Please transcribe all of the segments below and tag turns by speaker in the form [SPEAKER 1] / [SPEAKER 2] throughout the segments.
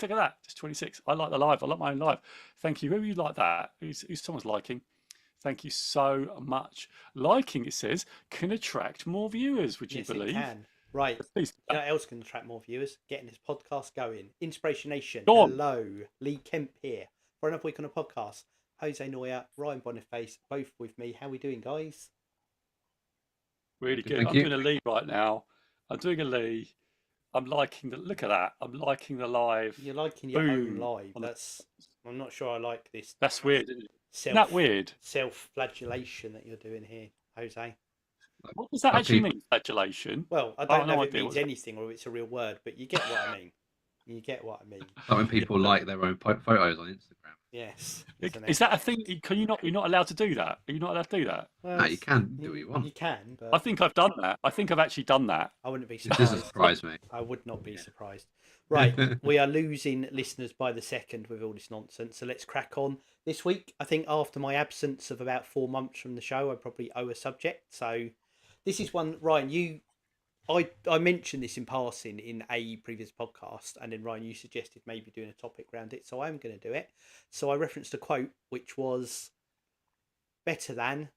[SPEAKER 1] Look at that, just 26. I like the live. I like my own live. Thank you. Who you like that? Who's someone's liking? Thank you so much. Liking, it says, can attract more viewers. Would you
[SPEAKER 2] Yes, it
[SPEAKER 1] believe?
[SPEAKER 2] can. Right.
[SPEAKER 1] Please,
[SPEAKER 2] You know what else can attract more viewers? Getting this podcast going. Inspiration Nation.
[SPEAKER 1] go on.
[SPEAKER 2] Hello. Lee Kemp here for another week on a podcast. Jose Noya, Ryan Boniface, both with me. How we doing, guys?
[SPEAKER 1] Really
[SPEAKER 3] Good,
[SPEAKER 1] good.
[SPEAKER 3] thank
[SPEAKER 1] I'm
[SPEAKER 3] you.
[SPEAKER 1] doing a Lee right now. I'm doing a Lee. I'm liking the look at that. I'm liking the live.
[SPEAKER 2] You're liking your own
[SPEAKER 1] Boom.
[SPEAKER 2] live. I'm not sure I like this
[SPEAKER 1] That's weird, isn't it? Isn't that
[SPEAKER 2] self
[SPEAKER 1] weird?
[SPEAKER 2] self-flagellation that you're doing here, Jose.
[SPEAKER 1] What does that
[SPEAKER 3] Like
[SPEAKER 1] actually
[SPEAKER 3] people,
[SPEAKER 1] mean, flagellation?
[SPEAKER 2] Well, I
[SPEAKER 1] I
[SPEAKER 2] don't
[SPEAKER 1] have
[SPEAKER 2] know
[SPEAKER 1] no
[SPEAKER 2] if it
[SPEAKER 1] idea
[SPEAKER 2] means
[SPEAKER 1] what's that.
[SPEAKER 2] anything or it's a real word, but you get what I mean. You get what I mean.
[SPEAKER 3] like when people
[SPEAKER 1] Yeah.
[SPEAKER 3] like their own photos on Instagram.
[SPEAKER 2] Yes, isn't
[SPEAKER 1] Is
[SPEAKER 2] it?
[SPEAKER 1] that a thing? Can you not? You're not allowed to do that. Are you not allowed to do that?
[SPEAKER 2] Well,
[SPEAKER 3] No, you can do what you want.
[SPEAKER 2] You can,
[SPEAKER 1] I
[SPEAKER 2] but
[SPEAKER 1] think I've done that. I think I've actually done that.
[SPEAKER 2] I wouldn't be
[SPEAKER 3] It doesn't
[SPEAKER 2] surprised.
[SPEAKER 3] surprise me.
[SPEAKER 2] I would not be
[SPEAKER 3] Yeah.
[SPEAKER 2] surprised. Right, we are losing listeners by the second with all this nonsense. So let's crack on. This week, I think after my absence of about 4 months from the show, I probably owe a subject. So this is one, Ryan, I mentioned this in passing in a previous podcast, and then Ryan, you suggested maybe doing a topic around it. So I'm going to do it. So I referenced a quote, which was better than,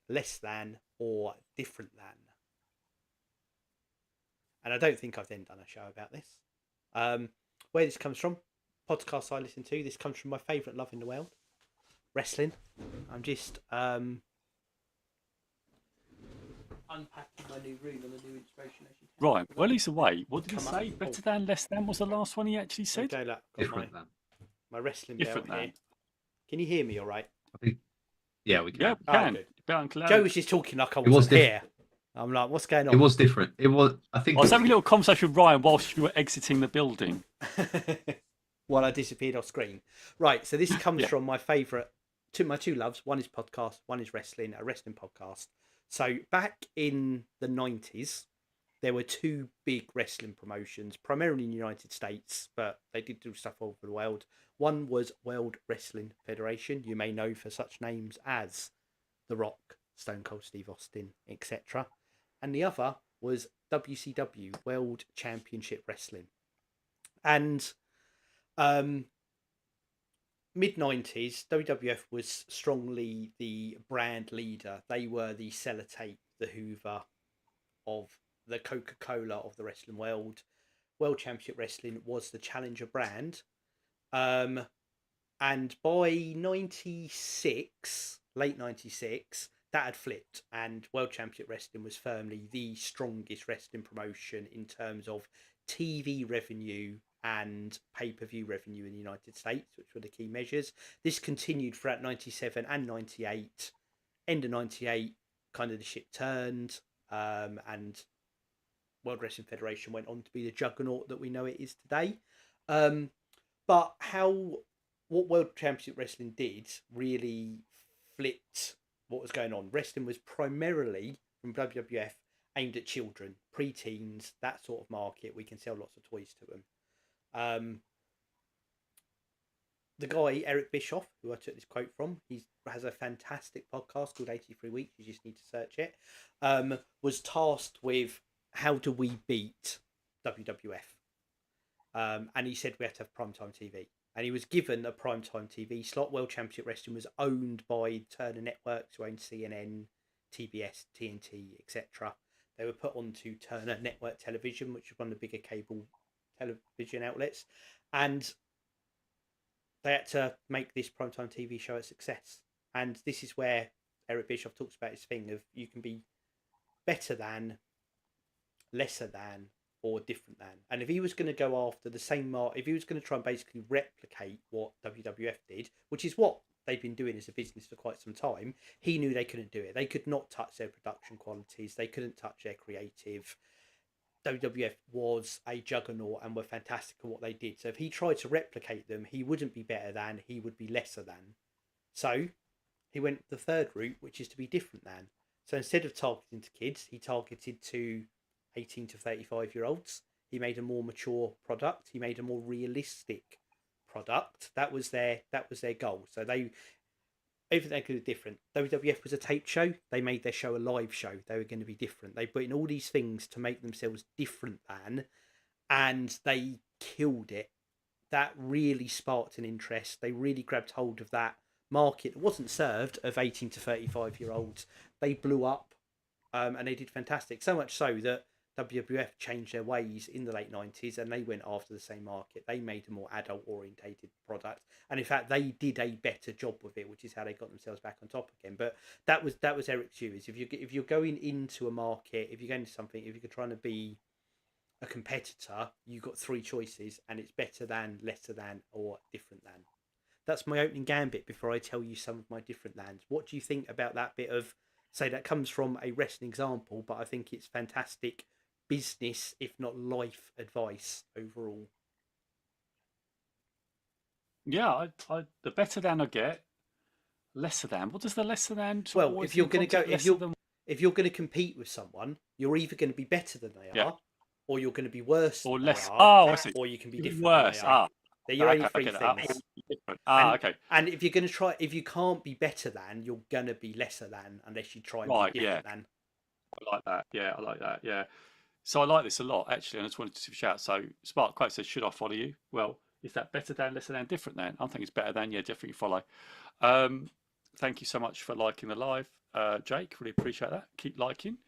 [SPEAKER 2] less than, or different than. And I don't think I've then done a show about this. Where this comes from, podcasts I listen to, this comes from my favourite love in the world, wrestling. I'm just unpacking my new room on the new Inspirational.
[SPEAKER 1] Right. Well, he's away. What did he
[SPEAKER 2] Come up.
[SPEAKER 1] say? Better than, less than was the last one he actually said.
[SPEAKER 2] Okay, look, got
[SPEAKER 3] Different than.
[SPEAKER 2] my wrestling
[SPEAKER 1] Different
[SPEAKER 2] belt here.
[SPEAKER 1] than.
[SPEAKER 2] Can you hear me all right?
[SPEAKER 3] I think. Yeah, we can.
[SPEAKER 1] Yeah, we
[SPEAKER 2] Oh,
[SPEAKER 1] can.
[SPEAKER 2] good.
[SPEAKER 1] Better and clear.
[SPEAKER 2] Joe was just talking like I
[SPEAKER 3] It was
[SPEAKER 2] wasn't here. I'm like, what's going on?
[SPEAKER 3] It was different. It was. I think.
[SPEAKER 1] I was having a little conversation with Ryan whilst you were exiting the building.
[SPEAKER 2] While I disappeared off screen. Right, so this comes
[SPEAKER 1] Yeah.
[SPEAKER 2] from my my two loves. One is podcast, one is wrestling, a wrestling podcast. So back in the 90s, there were two big wrestling promotions, primarily in the United States, but they did do stuff all over the world. One was World Wrestling Federation, you may know for such names as The Rock, Stone Cold Steve Austin, etc. And the other was WCW, World Championship Wrestling. And mid-90s, WWF was strongly the brand leader. They were the Sellotape, the Hoover of the Coca-Cola of the wrestling world. World Championship Wrestling was the challenger brand. And by 96, late 96, that had flipped, and World Championship Wrestling was firmly the strongest wrestling promotion in terms of TV revenue and pay-per-view revenue in the United States, which were the key measures. This continued throughout 97 and 98. End of 98, kind of the ship turned, and World Wrestling Federation went on to be the juggernaut that we know it is today. But what World Championship Wrestling did really flipped what was going on. Wrestling was primarily, from WWF, aimed at children, pre-teens, that sort of market. We can sell lots of toys to them. The guy, Eric Bischoff, who I took this quote from, he has a fantastic podcast called 83 Weeks, you just need to search it, was tasked with how do we beat WWF? And he said we had to have primetime TV. And he was given a primetime TV slot. World Championship Wrestling was owned by Turner Networks, who owned CNN, TBS, TNT, etc. They were put onto Turner Network Television, which is one of the bigger cable television outlets, and they had to make this primetime TV show a success. And this is where Eric Bischoff talks about his thing of you can be better than, lesser than, or different than. And if he was going to go after the same if he was going to try and basically replicate what WWF did, which is what they've been doing as a business for quite some time, he knew they couldn't do it. They could not touch their production qualities. They couldn't touch their creative. WWF was a juggernaut and were fantastic at what they did. So if he tried to replicate them, he wouldn't be better than, he would be lesser than. So he went the third route, which is to be different than. So instead of targeting to kids, he targeted to 18 to 35-year-olds. He made a more mature product. He made a more realistic product. That was their goal. So everything they could do different. WWF was a tape show. They made their show a live show. They were going to be different. They put in all these things to make themselves different than, and they killed it that really sparked an interest. They really grabbed hold of that market that wasn't served of 18 to 35-year-olds. They blew up, and they did fantastic. So much so that WWF changed their ways in the late 90s, and they went after the same market. They made a more adult orientated product, and in fact they did a better job with it, which is how they got themselves back on top again. But that was Eric's view. Is if you're going into a market, if you're going to something, if you're trying to be a competitor, you've got three choices, and it's better than, lesser than, or different than. That's my opening gambit before I tell you some of my different lands. What do you think about that bit of, say, that comes from a wrestling example, but I think it's fantastic business, if not life advice overall?
[SPEAKER 1] Yeah, the better than I get, lesser than. What does the lesser than?
[SPEAKER 2] Well, if you're going to go, if you're going to compete with someone, you're either going to be better than they are, or you're going to be worse
[SPEAKER 1] or
[SPEAKER 2] than
[SPEAKER 1] less.
[SPEAKER 2] they are,
[SPEAKER 1] I see.
[SPEAKER 2] or you can be different
[SPEAKER 1] Worse.
[SPEAKER 2] than they are. They're your only three things.
[SPEAKER 1] Okay.
[SPEAKER 2] And if you're going to try, if you can't be better than, you're going to be lesser than unless you try and be different than.
[SPEAKER 1] I like that. Yeah, I like that. Yeah. So I like this a lot, actually, and I just wanted to shout. So Spark Quote says, should I follow you? Well, is that better than, lesser than, different than? I think it's better than. Yeah, definitely follow. Thank you so much for liking the live, Jake. Really appreciate that. Keep liking.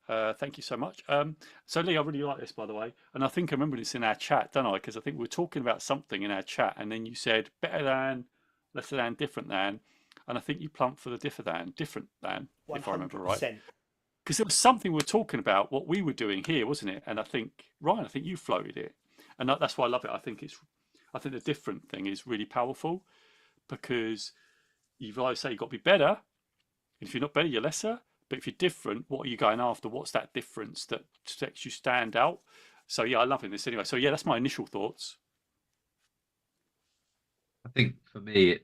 [SPEAKER 1] Thank you so much. So Lee, I really like this, by the way, and I think I remember this in our chat, don't I? Because I think we were talking about something in our chat, and then you said better than, lesser than, different than, and I think you plumped for the different than, 100%. If I remember right. Because there was something we were talking about what we were doing here, wasn't it? And I think Ryan, I think you floated it, and that's why I love it. I think the different thing is really powerful, because you've always say you've got to be better, and if you're not better, you're lesser. But if you're different, what are you going after? What's that difference that makes you stand out? So yeah, I love this anyway. So yeah, that's my initial thoughts.
[SPEAKER 3] I think for me,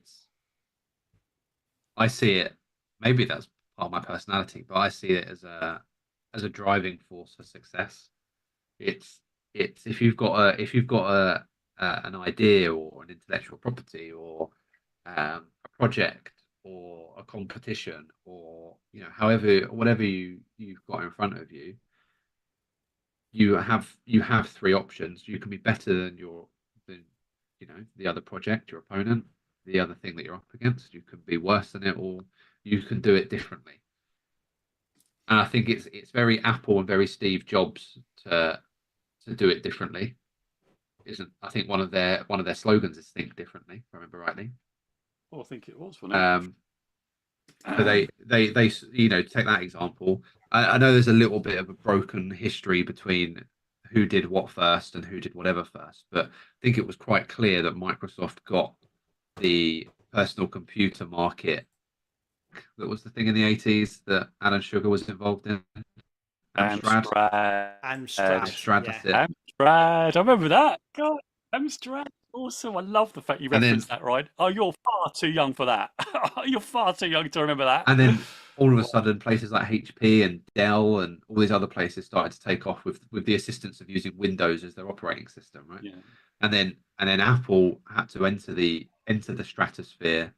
[SPEAKER 3] I see it. Maybe that's part of my personality, but I see it as a driving force for success. It's if you've got an idea or an intellectual property or a project or a competition, or whatever you've got in front of you, you have three options. You can be better than the other project, your opponent, the other thing that you're up against. You can be worse than it, or you can do it differently. And I think it's very Apple and very Steve Jobs to do it differently. I think one of their slogans is "Think differently," if I remember rightly.
[SPEAKER 1] Oh, I think it was.
[SPEAKER 3] So they take that example. I know there's a little bit of a broken history between who did what first and who did whatever first, but I think it was quite clear that Microsoft got the personal computer market. That was the thing in the 80s that Alan Sugar was involved in.
[SPEAKER 2] Amstrad.
[SPEAKER 1] I remember that. God, Amstrad. Awesome. I love the fact you referenced that, right? Oh, you're far too young for that. You're far too young to remember that.
[SPEAKER 3] And then all of a sudden, places like HP and Dell and all these other places started to take off with the assistance of using Windows as their operating system, right?
[SPEAKER 1] Yeah.
[SPEAKER 3] And then Apple had to enter the stratosphere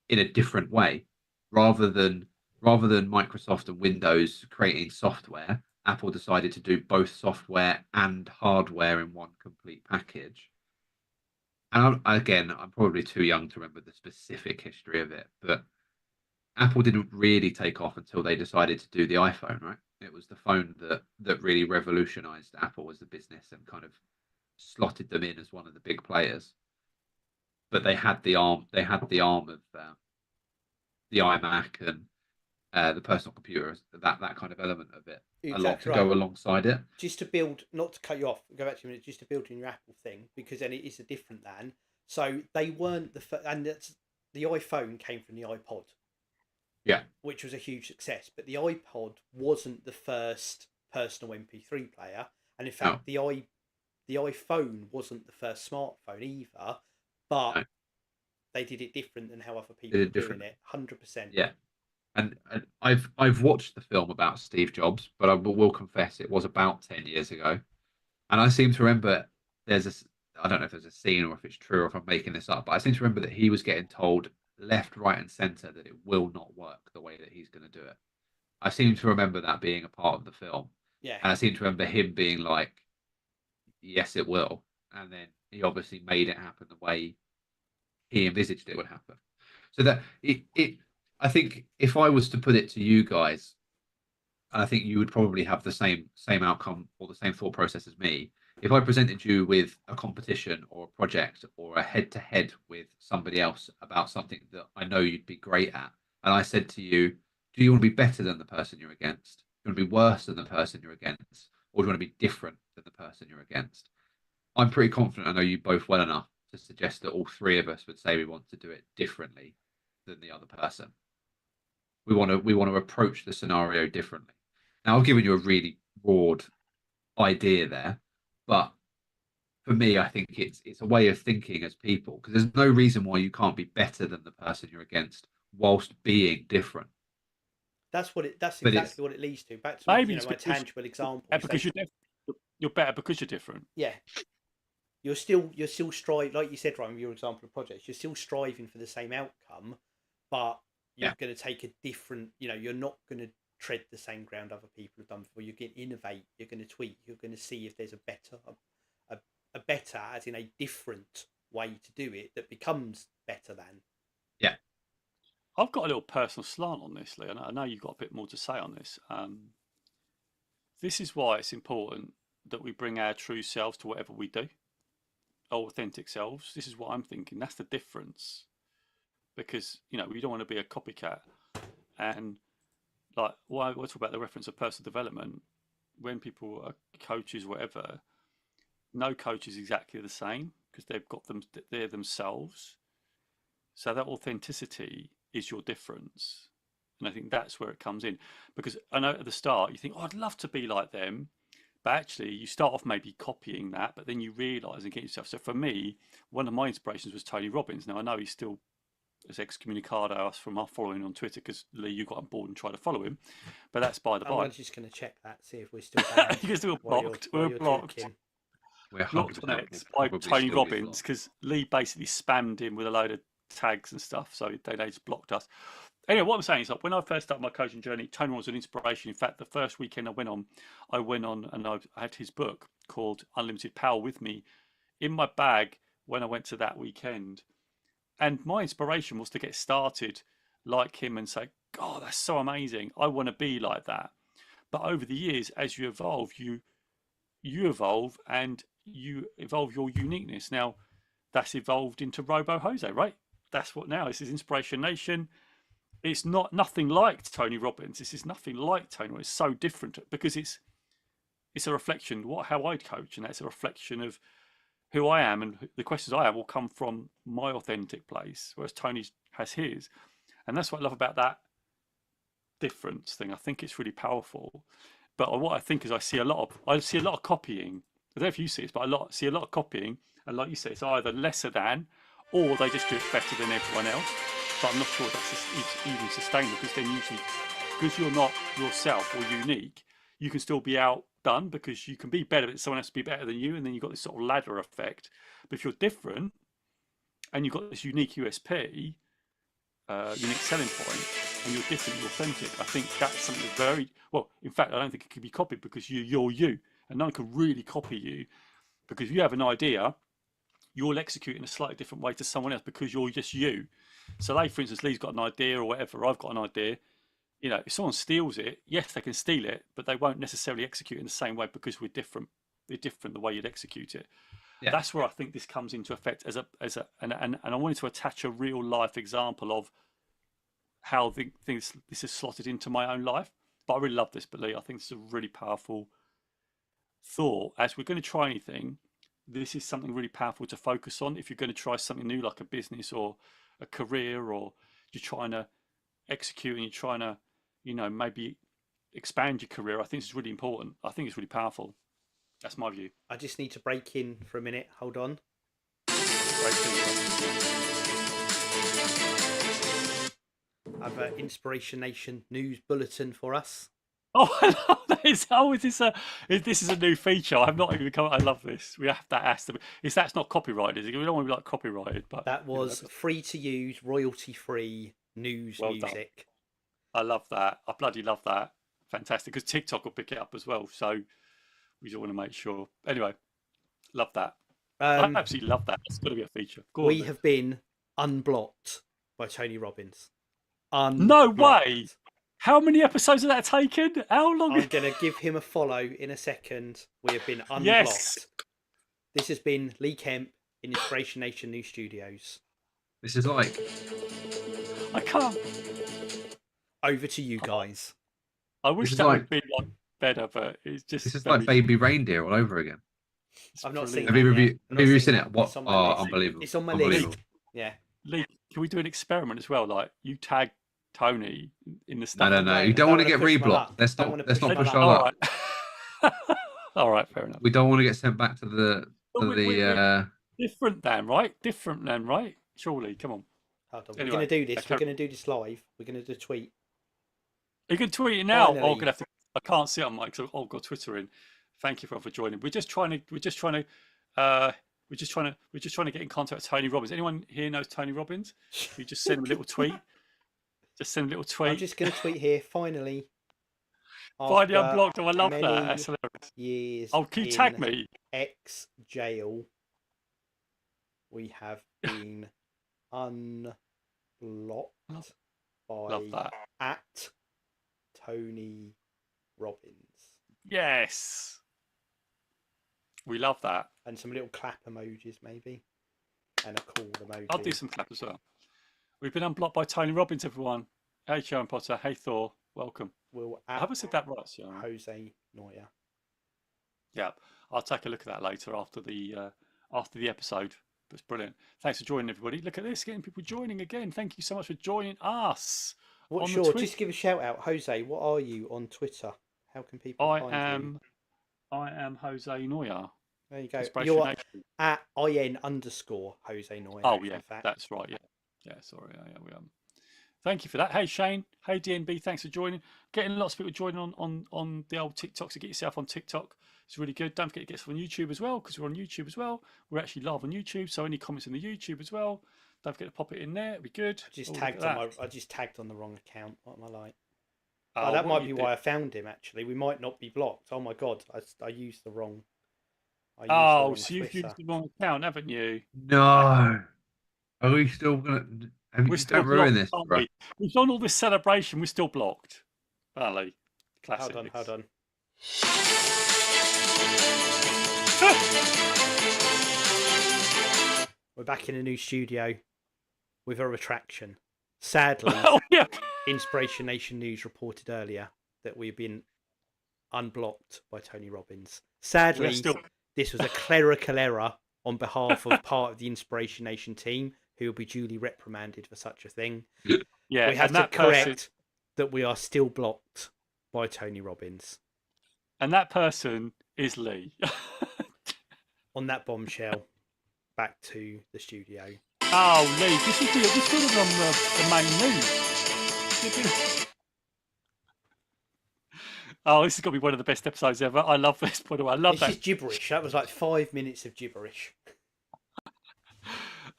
[SPEAKER 3] in a different way, rather than Microsoft and Windows creating software. Apple decided to do both software and hardware in one complete package. And I'm probably too young to remember the specific history of it, but Apple didn't really take off until they decided to do the iPhone, right? It was the phone that really revolutionized Apple as a business and kind of slotted them in as one of the big players. But they had the arm of the iMac and the personal computer, that kind of element of it, exactly, a lot to go alongside it.
[SPEAKER 2] Just to build, not to cut you off, go back to a minute, just to build in your Apple thing, because then it is a different than. So they weren't and the iPhone came from the iPod.
[SPEAKER 3] Yeah.
[SPEAKER 2] Which was a huge success, but the iPod wasn't the first personal MP3 player, and in fact, the iPhone wasn't the first smartphone either, but they did it different than how other people were doing it. 100%.
[SPEAKER 3] Yeah. And I've watched the film about Steve Jobs, but I will confess it was about 10 years ago. And I seem to remember I don't know if there's a scene or if it's true or if I'm making this up, but I seem to remember that he was getting told left, right, and center that it will not work the way that he's going to do it. I seem to remember that being a part of the film.
[SPEAKER 2] Yeah.
[SPEAKER 3] And I seem to remember him being like, yes, it will. And then he obviously made it happen the way he envisaged it would happen. So that I think if I was to put it to you guys, and I think you would probably have the same outcome or the same thought process as me. If I presented you with a competition or a project or a head-to-head with somebody else about something that I know you'd be great at, and I said to you, do you want to be better than the person you're against? Do you want to be worse than the person you're against? Or do you want to be different than the person you're against? I'm pretty confident I know you both well enough to suggest that all three of us would say we want to do it differently than the other person. We want to approach the scenario differently. Now, I've given you a really broad idea there, but for me, I think it's a way of thinking as people, because there's no reason why you can't be better than the person you're against whilst being different.
[SPEAKER 2] That's
[SPEAKER 3] But
[SPEAKER 2] exactly what it leads to. Back to
[SPEAKER 1] Maybe
[SPEAKER 2] my tangible example.
[SPEAKER 1] because you're better because you're different.
[SPEAKER 2] Yeah. You're still striving, like you said, Ryan, with your example of projects, you're still striving for the same outcome, but you're going to take a different, you're not going to tread the same ground other people have done before. You're going to innovate, you're going to tweak, you're going to see if there's a better, as in a different way to do it that becomes better than.
[SPEAKER 3] Yeah.
[SPEAKER 1] I've got a little personal slant on this, Lee, and I know you've got a bit more to say on this. This is why it's important that we bring our true selves to whatever we do, our authentic selves. This is what I'm thinking. That's the difference, because we don't want to be a copycat. And like, why we talk about the reference of personal development, when people are coaches, whatever, no coach is exactly the same because they're themselves. So that authenticity is your difference. And I think that's where it comes in, because I know at the start you think, oh, I'd love to be like them. But actually you start off maybe copying that, but then you realize and get yourself. So for me, one of my inspirations was Tony Robbins. Now I know he's still as excommunicado us from our following on Twitter, because Lee, you got on board and tried to follow him, but that's by the by.
[SPEAKER 2] I'm just going to check that, see if we're still banned.
[SPEAKER 1] You're still blocked. We're blocked.
[SPEAKER 3] We're
[SPEAKER 1] blocked on X by Tony Robbins, because Lee basically spammed him with a load of tags and stuff, so they just blocked us. Anyway, what I'm saying is, like, when I first started my coaching journey, Tony was an inspiration. In fact, the first weekend I went on and I had his book called Unlimited Power with me in my bag when I went to that weekend. And my inspiration was to get started like him and say, God, that's so amazing. I want to be like that. But over the years, as you evolve, you evolve, and you evolve your uniqueness. Now, that's evolved into Robo Jose, right? That's what now. This is Inspiration Nation. It's nothing like Tony Robbins. This is nothing like Tony. It's so different because it's a reflection how I coach, and that's a reflection of who I am, and the questions I have will come from my authentic place, whereas Tony has his. And that's what I love about that difference thing. I think it's really powerful. But what I think is I see a lot of copying. I don't know if you see it, but I see a lot of copying, and like you say, it's either lesser than, or they just do it better than everyone else. But I'm not sure that's even sustainable, because then usually, because you're not yourself or unique, you can still be outdone, because you can be better, but someone has to be better than you, and then you've got this sort of ladder effect. But if you're different and you've got this unique USP, unique selling point, and you're different, you're authentic, I think that's something very well. In fact, I don't think it can be copied, because you're you, and no one can really copy you, because if you have an idea, you'll execute in a slightly different way to someone else, because you're just you. So, like, for instance, Lee's got an idea or whatever, I've got an idea. If someone steals it, yes, they can steal it, but they won't necessarily execute in the same way, because we're different. We're different the way you'd execute it. Yeah. That's where I think this comes into effect and I wanted to attach a real life example of how this is slotted into my own life. But I really love this, Lee, I think it's a really powerful thought. As we're going to try anything, this is something really powerful to focus on. If you're going to try something new, like a business or a career, or you're trying to execute and you're trying to, maybe expand your career, I think it's really important. I think it's really powerful. That's my view.
[SPEAKER 2] I just need to break in for a minute. Hold on. I've an Inspiration Nation news bulletin for us.
[SPEAKER 1] Oh, I love this. Oh, this is a new feature. I've not even come. I love this. We have that. Has to be. That's not copyrighted. We don't want to be like copyrighted, but
[SPEAKER 2] that was free to use, royalty free news music.
[SPEAKER 1] Done. I love that. I bloody love that. Fantastic. Because TikTok will pick it up as well. So we just want to make sure. Anyway, love that. I absolutely love that. It's got to be a feature. Go
[SPEAKER 2] We
[SPEAKER 1] on,
[SPEAKER 2] have been unblocked by Tony Robbins.
[SPEAKER 1] no way. How many episodes has that taken? How long?
[SPEAKER 2] I'm going to give him a follow in a second. We have been unblocked.
[SPEAKER 1] Yes.
[SPEAKER 2] This has been Lee Kemp in Inspiration New Studios.
[SPEAKER 3] This is like
[SPEAKER 1] I can't.
[SPEAKER 2] Over to you guys.
[SPEAKER 1] I wish
[SPEAKER 3] is
[SPEAKER 1] that
[SPEAKER 3] like-
[SPEAKER 1] would be like better, but it's just.
[SPEAKER 3] this is
[SPEAKER 1] very-
[SPEAKER 3] like Baby Reindeer all over again.
[SPEAKER 1] it's
[SPEAKER 2] I've not
[SPEAKER 1] brilliant.
[SPEAKER 2] seen that.
[SPEAKER 3] Have you seen it? What?
[SPEAKER 2] It's on my
[SPEAKER 3] Oh,
[SPEAKER 2] list.
[SPEAKER 3] unbelievable!
[SPEAKER 2] It's on my
[SPEAKER 3] Unbelievable.
[SPEAKER 2] list. Yeah.
[SPEAKER 1] Lee, can we do an experiment as well? Like you tag Tony in the stuff.
[SPEAKER 3] No. You don't want to get
[SPEAKER 2] push my
[SPEAKER 3] reblocked.
[SPEAKER 2] luck.
[SPEAKER 3] Let's
[SPEAKER 2] Don't
[SPEAKER 3] not.
[SPEAKER 2] wanna
[SPEAKER 3] Let's
[SPEAKER 2] push
[SPEAKER 3] not
[SPEAKER 2] my
[SPEAKER 3] push
[SPEAKER 2] luck.
[SPEAKER 3] our
[SPEAKER 1] All
[SPEAKER 3] luck.
[SPEAKER 1] right. All right, fair enough.
[SPEAKER 3] We don't want to get sent back to the
[SPEAKER 1] We're different then, right? Different then, right? Surely, come on.
[SPEAKER 2] Hold on.
[SPEAKER 1] Anyway,
[SPEAKER 2] We're going to do this.
[SPEAKER 1] okay.
[SPEAKER 2] We're going to do this live. We're going to do a tweet.
[SPEAKER 1] You can tweet it now. Oh, I'm
[SPEAKER 2] Finally.
[SPEAKER 1] gonna have to. I can't see it on mic, so I've got Twitter in. Thank you for joining. We're just trying to get in contact with Tony Robbins. Anyone here knows Tony Robbins? You just send him a little tweet. Just send a little tweet.
[SPEAKER 2] I'm just going to tweet here. Finally.
[SPEAKER 1] Finally
[SPEAKER 2] after
[SPEAKER 1] unblocked. Oh, I love that.
[SPEAKER 2] many
[SPEAKER 1] That's hilarious.
[SPEAKER 2] years.
[SPEAKER 1] Oh, can you
[SPEAKER 2] in
[SPEAKER 1] tag me?
[SPEAKER 2] X jail. We have been unblocked
[SPEAKER 1] Love
[SPEAKER 2] by
[SPEAKER 1] that.
[SPEAKER 2] at Tony Robbins.
[SPEAKER 1] Yes. We love that.
[SPEAKER 2] And some little clap emojis, maybe. And a cool emoji.
[SPEAKER 1] I'll do some clap as well. We've been unblocked by Tony Robbins, everyone. Hey, Sharon Potter. Hey, Thor. Welcome.
[SPEAKER 2] We'll
[SPEAKER 1] I haven't said that right, Sharon.
[SPEAKER 2] Jose Noya.
[SPEAKER 1] Yeah, I'll take a look at that later after the episode. It's brilliant. Thanks for joining, everybody. Look at this, getting people joining again. Thank you so much for joining us.
[SPEAKER 2] What's
[SPEAKER 1] on the
[SPEAKER 2] your?
[SPEAKER 1] Twitch.
[SPEAKER 2] Just give a shout out, Jose. What are you on Twitter? How can people find you?
[SPEAKER 1] I am Jose Noya.
[SPEAKER 2] There you go.
[SPEAKER 1] Inspiration
[SPEAKER 2] You're
[SPEAKER 1] Nation.
[SPEAKER 2] at IN_Jose Noya.
[SPEAKER 1] Oh
[SPEAKER 2] in
[SPEAKER 1] yeah,
[SPEAKER 2] fact.
[SPEAKER 1] that's right. Yeah. Sorry. Yeah, we Thank you for that. Hey Shane. Hey DNB. Thanks for joining. Getting lots of people joining on the old TikTok. So get yourself on TikTok. It's really good. Don't forget to get us on YouTube as well, because we're on YouTube as well. We're actually live on YouTube. So any comments in the YouTube as well, don't forget to pop it in there. It'd be good.
[SPEAKER 2] I just tagged on the wrong account. What am I like?
[SPEAKER 1] Oh,
[SPEAKER 2] Oh, that
[SPEAKER 1] what
[SPEAKER 2] might
[SPEAKER 1] you
[SPEAKER 2] be
[SPEAKER 1] did.
[SPEAKER 2] why I found him. Actually, we might not be blocked. Oh my god, I used the wrong.
[SPEAKER 1] Oh, so you've
[SPEAKER 2] Twitter.
[SPEAKER 1] used the wrong account, haven't you?
[SPEAKER 3] No. Are we still gonna?
[SPEAKER 1] We're still
[SPEAKER 3] Don't ruin
[SPEAKER 1] blocked,
[SPEAKER 3] this,
[SPEAKER 1] aren't
[SPEAKER 3] bro.
[SPEAKER 1] we? We've done all this celebration. We're still blocked. Valley. Classic.
[SPEAKER 2] Hold on. We're back in a new studio with a retraction. Sadly,
[SPEAKER 1] Oh yeah.
[SPEAKER 2] Inspiration Nation News reported earlier that we've been unblocked by Tony Robbins. Sadly,
[SPEAKER 1] We're still.
[SPEAKER 2] this was a clerical error on behalf of part of the Inspiration Nation team, who will be duly reprimanded for such a thing.
[SPEAKER 1] Yeah.
[SPEAKER 2] We have
[SPEAKER 1] and
[SPEAKER 2] to
[SPEAKER 1] that person-
[SPEAKER 2] correct that we are still blocked by Tony Robbins.
[SPEAKER 1] And that person is Lee.
[SPEAKER 2] On that bombshell, back to the studio.
[SPEAKER 1] Oh, Lee, this would have on the main news. Oh, this is going to be one of the best episodes ever. I love this, by the way. I love
[SPEAKER 2] It's
[SPEAKER 1] that.
[SPEAKER 2] just gibberish. That was like 5 minutes of gibberish.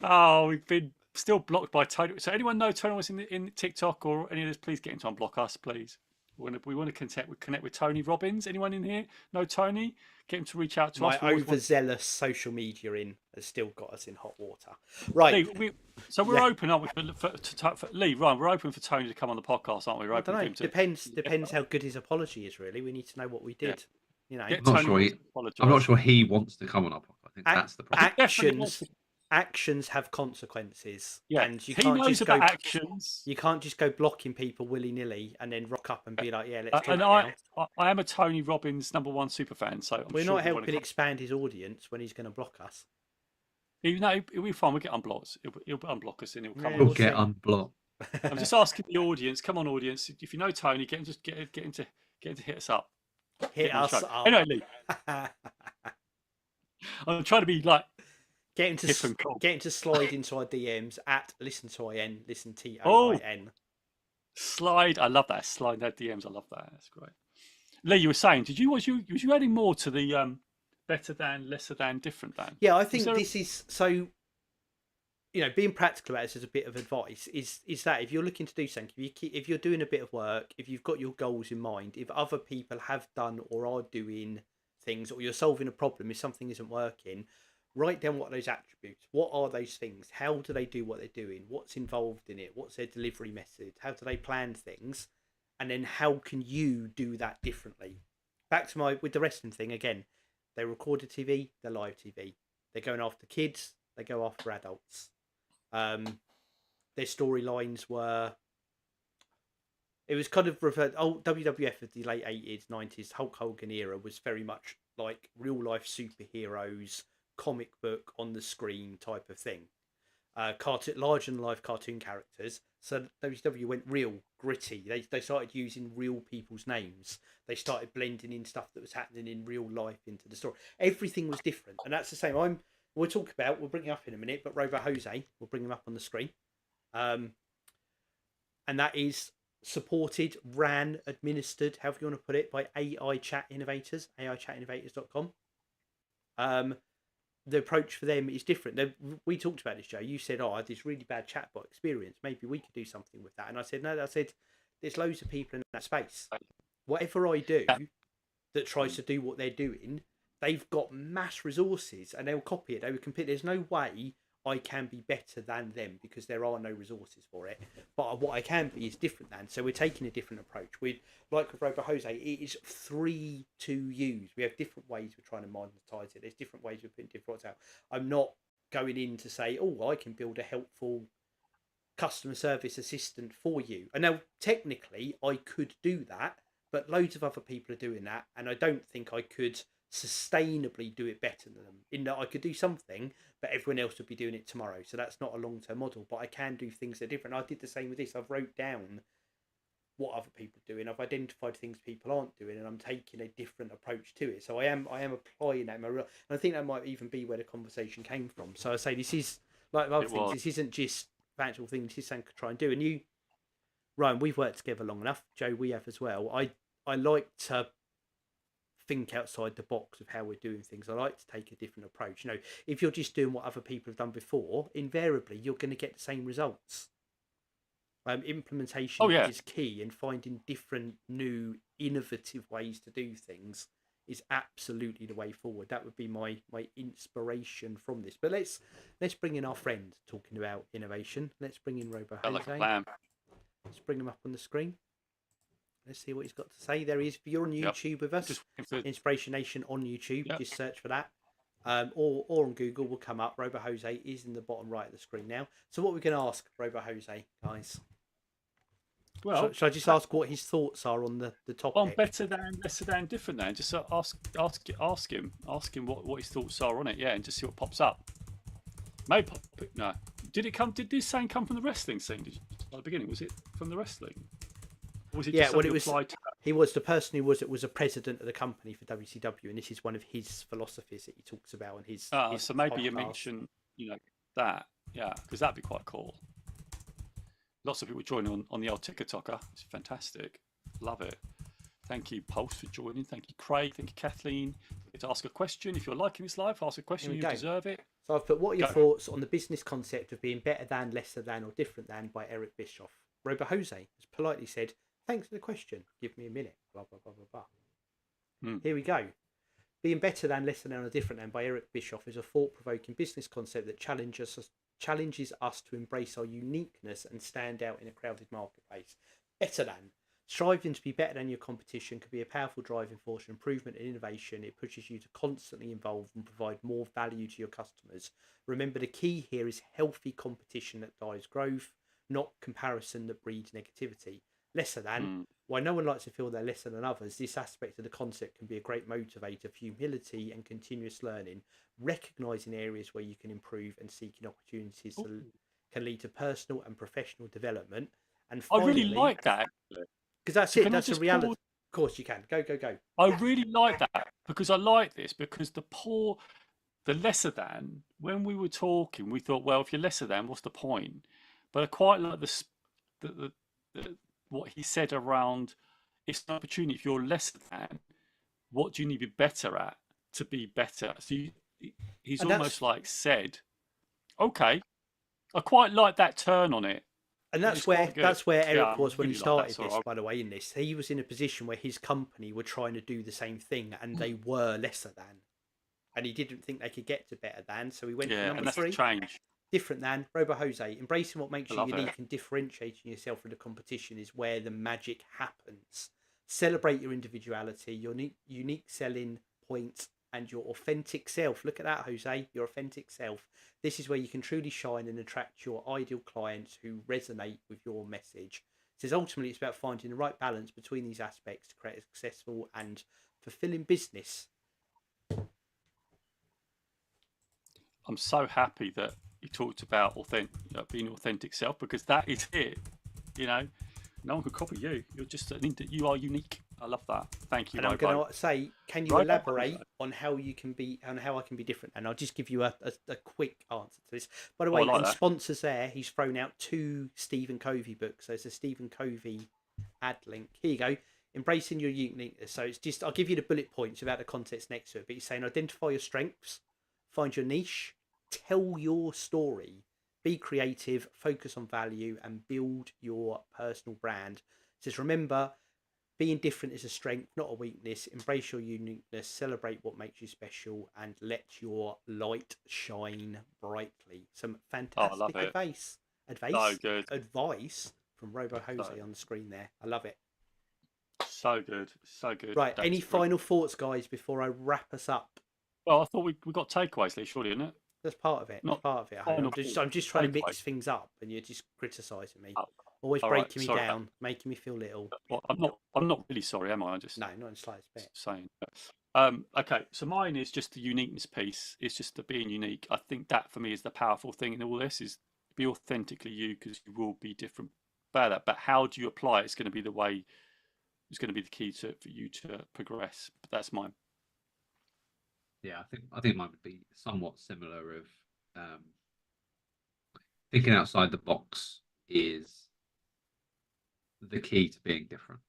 [SPEAKER 1] Oh, we've been still blocked by Tony. So anyone know Tony was in TikTok or any of this, please get him to unblock us, please. We want to connect with Tony Robbins. Anyone in here know Tony? Get him to reach out to
[SPEAKER 2] My
[SPEAKER 1] us. We always want-
[SPEAKER 2] overzealous social media has still got us in hot water. Right.
[SPEAKER 1] Lee, so we're open, aren't we? For Lee, Ryan, we're open for Tony to come on the podcast, aren't we? We're
[SPEAKER 2] I
[SPEAKER 1] open
[SPEAKER 2] don't
[SPEAKER 1] for
[SPEAKER 2] know.
[SPEAKER 1] him to
[SPEAKER 2] Depends how good his apology is. Really, we need to know what we did. You know,
[SPEAKER 1] get
[SPEAKER 3] I'm not
[SPEAKER 1] Tony
[SPEAKER 3] sure
[SPEAKER 1] to
[SPEAKER 3] he-
[SPEAKER 1] apologise.
[SPEAKER 3] I'm not sure he wants to come on our podcast. I think that's the problem.
[SPEAKER 1] definitely wants
[SPEAKER 2] actions have consequences.
[SPEAKER 1] Yeah,
[SPEAKER 2] and you
[SPEAKER 1] he
[SPEAKER 2] can't
[SPEAKER 1] knows
[SPEAKER 2] just
[SPEAKER 1] about
[SPEAKER 2] go.
[SPEAKER 1] actions.
[SPEAKER 2] You can't just go blocking people willy nilly and then rock up and be like, "Yeah, let's talk
[SPEAKER 1] And
[SPEAKER 2] now."
[SPEAKER 1] I am a Tony Robbins #1 super fan, so I'm
[SPEAKER 2] We're
[SPEAKER 1] sure
[SPEAKER 2] not
[SPEAKER 1] we wanna
[SPEAKER 2] helping
[SPEAKER 1] come-
[SPEAKER 2] expand his audience when he's going to block us.
[SPEAKER 1] Even though it'll be fine, we'll get unblocked. He'll unblock us and he'll come
[SPEAKER 2] Yeah,
[SPEAKER 1] on.
[SPEAKER 3] We'll get unblocked.
[SPEAKER 1] I'm just asking the audience. Come on, audience. If you know Tony, get him to hit us up.
[SPEAKER 2] Hit
[SPEAKER 1] Get him on the
[SPEAKER 2] us
[SPEAKER 1] show.
[SPEAKER 2] up.
[SPEAKER 1] Anyway, Lee, I'm trying to be like
[SPEAKER 2] Get him to
[SPEAKER 1] hip and cool.
[SPEAKER 2] get him to slide into our DMs at listen to IN, listen TOIN.
[SPEAKER 1] slide. I love that slide. That DMs. I love that. That's great. Lee, you were saying, was you adding more to the better than, lesser than, different than?
[SPEAKER 2] Yeah, I think
[SPEAKER 1] there-
[SPEAKER 2] this is so. You know, being practical about this as a bit of advice is that if you're looking to do something, if you're doing a bit of work, if you've got your goals in mind, if other people have done or are doing things, or you're solving a problem, if something isn't working, Write down what are those attributes. What are those things? How do they do what they're doing? What's involved in it? What's their delivery method? How do they plan things? And then how can you do that differently? Back to with the wrestling thing again. They recorded TV, they're live TV. They're going after kids, they go after adults. Their storylines were, it was kind of referred, WWF of the late 80s, 90s, Hulk Hogan era was very much like real life superheroes, comic book on the screen type of thing. Larger than life cartoon characters. So WCW went real, gritty. They started using real people's names. They started blending in stuff that was happening in real life into the story. Everything was different, and that's the same. We'll bring him up in a minute, but Robo Jose, we'll bring him up on the screen. And that is supported, ran, administered, however you want to put it, by AI Chat Innovators, aichatinnovators.com. The approach for them is different. We talked about this, Joe. You said, I had this really bad chatbot experience. Maybe we could do something with that. And I said, no, there's loads of people in that space. Whatever I do that tries to do what they're doing, they've got mass resources and they'll copy it. They would compete. There's no way I can be better than them because there are no resources for it. But what I can be is different than. So we're taking a different approach. Like with Robo Jose, it is free to use. We have different ways we're trying to monetize it. There's different ways we're putting different products out. I'm not going in to say, I can build a helpful customer service assistant for you. And now technically I could do that, but loads of other people are doing that. And I don't think I could sustainably do it better than them, in that I could do something but everyone else would be doing it tomorrow. So that's not a long-term model, but I can do things that are different. I did the same with this. I've wrote down what other people are doing. I've identified things people aren't doing, and I'm taking a different approach to it. So I am applying that in my real, and I think that might even be where the conversation came from. So I say this is like other things. This isn't just factual things. This is something to try and do. And you, Ryan, we've worked together long enough. Joe, we have as well. I like to think outside the box of how we're doing things. I like to take a different approach. If you're just doing what other people have done before, invariably you're going to get the same results. Implementation is key, and finding different, new, innovative ways to do things is absolutely the way forward. That would be my inspiration from this. But let's bring in our friend talking about innovation. Let's bring in Robo Jose.
[SPEAKER 1] Like a plan.
[SPEAKER 2] Let's bring him up on the screen. Let's see what he's got to say. There he is. If you're on YouTube with us, Inspiration Nation on YouTube, just search for that. Or on Google will come up. Robo Jose is in the bottom right of the screen now. So what we're going to ask Robo Jose, guys. Well, should I just ask what his thoughts are on the topic?
[SPEAKER 1] On better than, lesser than, different than. Just ask him what his thoughts are on it. Yeah, and just see what pops up. Maybe no. Did this saying come from the wrestling scene? At the beginning, was it from the wrestling? Or was it just
[SPEAKER 2] it was. He was the person who was a president of the company for WCW, and this is one of his philosophies that he talks about in his.
[SPEAKER 1] So maybe podcast. You mention that, because that'd be quite cool. Lots of people joining on the old TikToker. It's fantastic. Love it. Thank you, Pulse, for joining. Thank you, Craig. Thank you, Kathleen. Get to ask a question. If you're liking this live, ask a question. You deserve it.
[SPEAKER 2] So I've put, what are your thoughts on the business concept of being better than, lesser than, or different than by Eric Bischoff? Robo Jose has politely said, thanks for the question. Give me a minute. Blah, blah, blah, blah, blah. Here we go. Being better than, lesser than, or different than by Eric Bischoff is a thought-provoking business concept that challenges us to embrace our uniqueness and stand out in a crowded marketplace. Better than. Striving to be better than your competition could be a powerful driving force for improvement and innovation. It pushes you to constantly evolve and provide more value to your customers. Remember, the key here is healthy competition that drives growth, not comparison that breeds negativity. Lesser than. While no one likes to feel they're lesser than others, this aspect of the concept can be a great motivator for humility and continuous learning. Recognising areas where you can improve and seeking opportunities can lead to personal and professional development. And finally, I really like that.
[SPEAKER 1] Because
[SPEAKER 2] that's it. That's a reality. Of course you can. Go.
[SPEAKER 1] I really like that because I like this because the lesser than, when we were talking, we thought, well, if you're lesser than, what's the point? But I quite like the what he said around it's an opportunity. If you're lesser than, what do you need to be better at to be better? So he's almost like said, okay, I quite like that turn on it.
[SPEAKER 2] And that's where Eric was when he started this, by the way, in this. He was in a position where his company were trying to do the same thing and they were lesser than. and he didn't think they could get to better than. So he went to
[SPEAKER 1] Yeah, and
[SPEAKER 2] number
[SPEAKER 1] that's the
[SPEAKER 2] 3,
[SPEAKER 1] change.
[SPEAKER 2] different than. Robo Jose, embracing what makes
[SPEAKER 1] I
[SPEAKER 2] you
[SPEAKER 1] love
[SPEAKER 2] unique
[SPEAKER 1] it.
[SPEAKER 2] and differentiating yourself from the competition is where the magic happens. Celebrate your individuality, your unique selling points, and your authentic self. Look at that, Jose, your authentic self. This is where you can truly shine and attract your ideal clients who resonate with your message. It says ultimately it's about finding the right balance between these aspects to create a successful and fulfilling business.
[SPEAKER 1] I'm so happy that you talked about being authentic self, because that is it. You know, no one can copy you. You're just you are unique. I love that. Thank you,
[SPEAKER 2] And I'm
[SPEAKER 1] Robo.
[SPEAKER 2] going to say, can you
[SPEAKER 1] Robo
[SPEAKER 2] elaborate
[SPEAKER 1] Jose.
[SPEAKER 2] on how you can be, and how I can be different? And I'll just give you a quick answer to this. By the
[SPEAKER 1] Oh,
[SPEAKER 2] way,
[SPEAKER 1] I like
[SPEAKER 2] in
[SPEAKER 1] that.
[SPEAKER 2] sponsors there, he's thrown out 2 Stephen Covey books. So it's a Stephen Covey ad link. Here you go. Embracing your uniqueness. So it's just, I'll give you the bullet points without the context next to it. But he's saying identify your strengths, find your niche, tell your story, be creative, focus on value, and build your personal brand. It says, remember, being different is a strength, not a weakness. Embrace your uniqueness, celebrate what makes you special, and let your light shine brightly. Some
[SPEAKER 1] Oh, I love
[SPEAKER 2] fantastic
[SPEAKER 1] it.
[SPEAKER 2] advice.
[SPEAKER 1] So good.
[SPEAKER 2] Advice from Robo Jose on the screen there. I love it.
[SPEAKER 1] So good. So good.
[SPEAKER 2] Right,
[SPEAKER 1] That
[SPEAKER 2] any
[SPEAKER 1] is brilliant.
[SPEAKER 2] final thoughts, guys, before I wrap us up?
[SPEAKER 1] Well, I thought we got takeaways, Lee, surely, isn't it?
[SPEAKER 2] That's part of it.
[SPEAKER 1] Not
[SPEAKER 2] Part of it.
[SPEAKER 1] final
[SPEAKER 2] I'm just trying to
[SPEAKER 1] takeaway.
[SPEAKER 2] mix things up, and you're just criticising me.
[SPEAKER 1] Oh,
[SPEAKER 2] Always
[SPEAKER 1] all right.
[SPEAKER 2] breaking me
[SPEAKER 1] Sorry.
[SPEAKER 2] down, making me feel little.
[SPEAKER 1] Well, I'm not really sorry, am I? I'm just
[SPEAKER 2] No, not in the slightest bit.
[SPEAKER 1] saying. Okay, so mine is just the uniqueness piece. It's just the being unique. I think that for me is the powerful thing in all this, is be authentically you, because you will be different about that. But how do you apply it? It's going to be the way. It's going to be the key for you to progress. But that's mine.
[SPEAKER 3] Yeah, I think mine would be somewhat similar. Of um, thinking outside the box is the key to being different.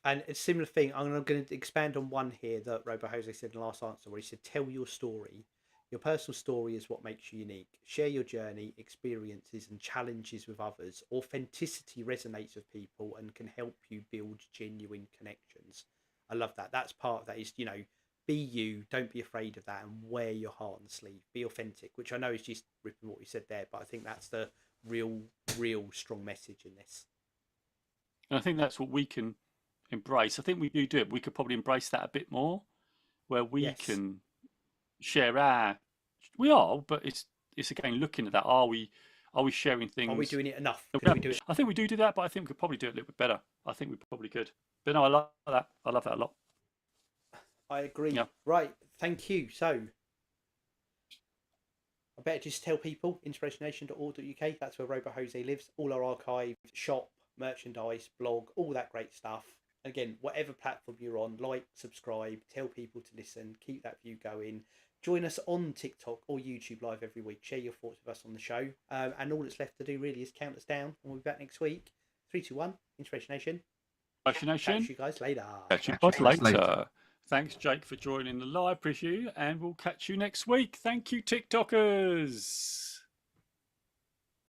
[SPEAKER 2] And a similar thing, I'm going to expand on one here that Robo Jose said in the last answer, where he said, tell your story. Your personal story is what makes you unique. Share your journey, experiences, and challenges with others. Authenticity resonates with people and can help you build genuine connections. I love that. That's part of that is, be you, don't be afraid of that, and wear your heart on the sleeve. Be authentic, which I know is just ripping what you said there, but I think that's the real strong message in this.
[SPEAKER 1] And I think that's what we can embrace. I think we do it. We could probably embrace that a bit more, where we can share we are, but it's again looking at that. Are we sharing things?
[SPEAKER 2] Are we doing it enough?
[SPEAKER 1] I think we do that, but I think we could probably do it a little bit better. I think we probably could. But no, I love that. I love that a lot.
[SPEAKER 2] I agree.
[SPEAKER 1] Yeah.
[SPEAKER 2] Right. Thank you. So I better just tell people inspirationnation.org.uk. That's where Robo Jose lives. All our archives, shop, merchandise, blog, all that great stuff. Again, whatever platform you're on, like, subscribe, tell people to listen, keep that view going. Join us on TikTok or YouTube live every week. Share your thoughts with us on the show. And all that's left to do really is count us down. And we'll be back next week. 3, 2, 1. Inspiration Nation. Catch you guys later.
[SPEAKER 1] Catch you guys later. Thanks, Jake, for joining the live. Appreciate you. And we'll catch you next week. Thank you, TikTokers.